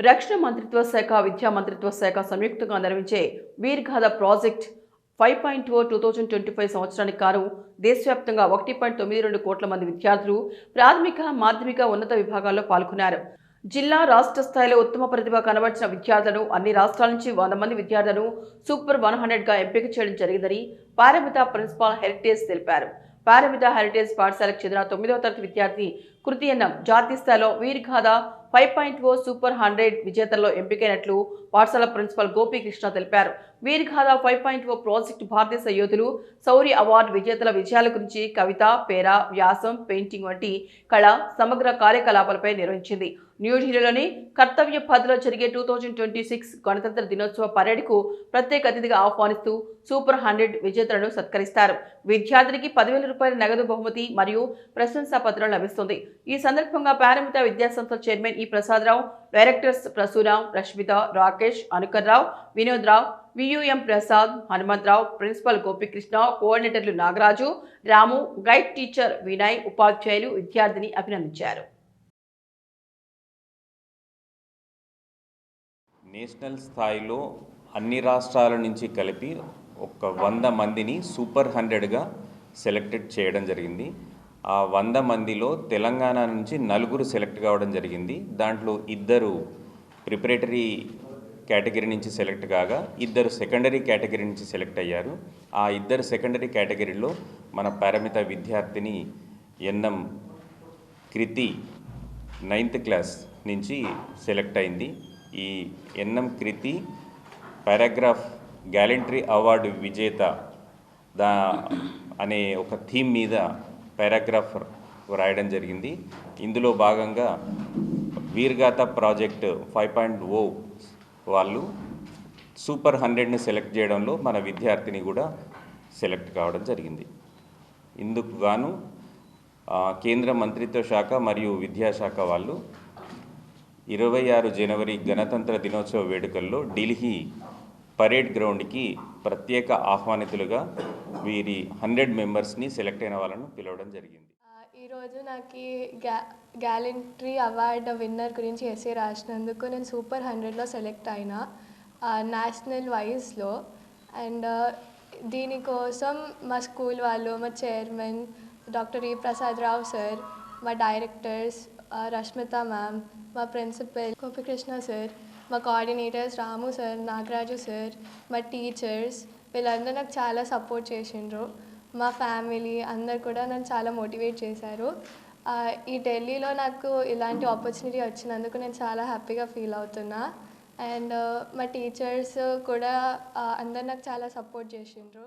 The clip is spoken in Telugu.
రక్షణ మంత్రిత్వ శాఖ, విద్యా మంత్రిత్వ శాఖ సంయుక్తంగా నిర్వహించే వీర్గాథ ప్రాజెక్ట్ 5.0 2025 సంవత్సరానికి గాను దేశవ్యాప్తంగా 1.92 కోట్ల మంది విద్యార్థులు ప్రాథమిక, మాధ్యమిక, ఉన్నత విభాగాల్లో పాల్గొన్నారు. జిల్లా, రాష్ట్ర స్థాయిలో ఉత్తమ ప్రతిభ కనబర్చిన విద్యార్థులను అన్ని రాష్ట్రాల నుంచి 100 మంది విద్యార్థులను సూపర్ 100గా ఎంపిక చేయడం జరిగిందని పారమిత ప్రిన్సిపాల్ హెరిటేజ్ తెలిపారు. పారమిత హెరిటేజ్ పాఠశాలకు చెందిన 9వ తరగతి విద్యార్థి కృతి ఎన్నం జాతీయ స్థాయిలో వీర్గాథ 5.0 సూపర్ 100 విజేతల్లో ఎంపికైనట్లు పాఠశాల ప్రిన్సిపల్ గోపీకృష్ణ తెలిపారు. వీర్గాథ 5.0 ప్రాజెక్టు భారతదేశ యోధులు, శౌర్య అవార్డు విజేతల విజయాల గురించి కవిత, పేర, వ్యాసం, పెయింటింగ్ వంటి కళ సమగ్ర కార్యకలాపాలపై నిర్వహించింది. న్యూఢిల్లీలోని కర్తవ్య పథ్లో జరిగే 2026 గణతంత్ర దినోత్సవ పరేడ్కు ప్రత్యేక అతిథిగా ఆహ్వానిస్తూ సూపర్ 100 విజేతలను సత్కరిస్తారు. విద్యార్థినికి 10,000 రూపాయల నగదు బహుమతి మరియు ప్రశంసా పత్రం లభిస్తుంది. ఈ సందర్భంగా పారమిత విద్యాసంస్థ చైర్మన్ ఈ ప్రసాదరావు, డైరెక్టర్స్ ప్రసూరాం, రష్మిత, రాకేష్, అనుకర్రావు, వినోద్ రావు, వియుఎం ప్రసాద్, హనుమంతరావు, ప్రిన్సిపల్ గోపీకృష్ణ, కోఆర్డినేటర్లు నాగరాజు, రాము, గైడ్ టీచర్ వినయ్, ఉపాధ్యాయులు విద్యార్థిని అభినందించారు. నేషనల్ స్థాయిలో అన్ని రాష్ట్రాల నుంచి కలిపి ఒక 100 మందిని సూపర్ 100గా సెలెక్టెడ్ చేయడం జరిగింది. ఆ 100 మందిలో తెలంగాణ నుంచి 4 సెలెక్ట్ కావడం జరిగింది. దాంట్లో 2 ప్రిపరేటరీ కేటగిరీ నుంచి సెలెక్ట్ కాగా 2 సెకండరీ కేటగిరీ నుంచి సెలెక్ట్ అయ్యారు. ఆ 2 సెకండరీ కేటగిరీలో మన పారమిత విద్యార్థిని ఎన్నం కృతి 9th క్లాస్ నుంచి సెలెక్ట్ అయింది. ఈ ఎన్నం కృతి పారాగ్రాఫ్ గ్యాలంటరీ అవార్డు విజేత అనే ఒక థీమ్ మీద పారాగ్రాఫ్ రాయడం జరిగింది. ఇందులో భాగంగా వీర్గాథ ప్రాజెక్ట్ 5.0 వాళ్ళు సూపర్ 100ని సెలెక్ట్ చేయడంలో మన విద్యార్థిని కూడా సెలెక్ట్ కావడం జరిగింది. ఇందుకు గాను కేంద్ర మంత్రిత్వ శాఖ మరియు విద్యాశాఖ వాళ్ళు 26 జనవరి గణతంత్ర దినోత్సవ వేడుకల్లో ఢిల్లీ పరేడ్ గ్రౌండ్కి ప్రత్యేక ఆహ్వానితులుగా వీరి 100 మెంబర్స్ని సెలెక్ట్ అయిన వాళ్ళను పిలవడం జరిగింది. ఈరోజు నాకు గ్యాలంటరీ అవార్డు విన్నర్ గురించి ఎస్సే రాసినందుకు నేను సూపర్ 100లో సెలెక్ట్ అయినా నేషనల్ వైజ్లో. అండ్ దీనికోసం మా స్కూల్ వాళ్ళు, మా చైర్మన్ డాక్టర్ ఈ ప్రసాదరావు సార్, మా డైరెక్టర్స్ రష్మిత మ్యామ్, మా ప్రిన్సిపల్ గోపీకృష్ణ సార్, మా కోఆర్డినేటర్స్ రాము సార్, నాగరాజు సార్, మా టీచర్స్ వీళ్ళందరూ నాకు చాలా సపోర్ట్ చేసిండ్రు. మా ఫ్యామిలీ అందరు కూడా నన్ను చాలా మోటివేట్ చేశారు. ఈ ఢిల్లీలో నాకు ఇలాంటి ఆపర్చునిటీ వచ్చినందుకు నేను చాలా హ్యాపీగా ఫీల్ అవుతున్నా. అండ్ మా టీచర్స్ కూడా అందరు నాకు చాలా సపోర్ట్ చేసిండ్రు.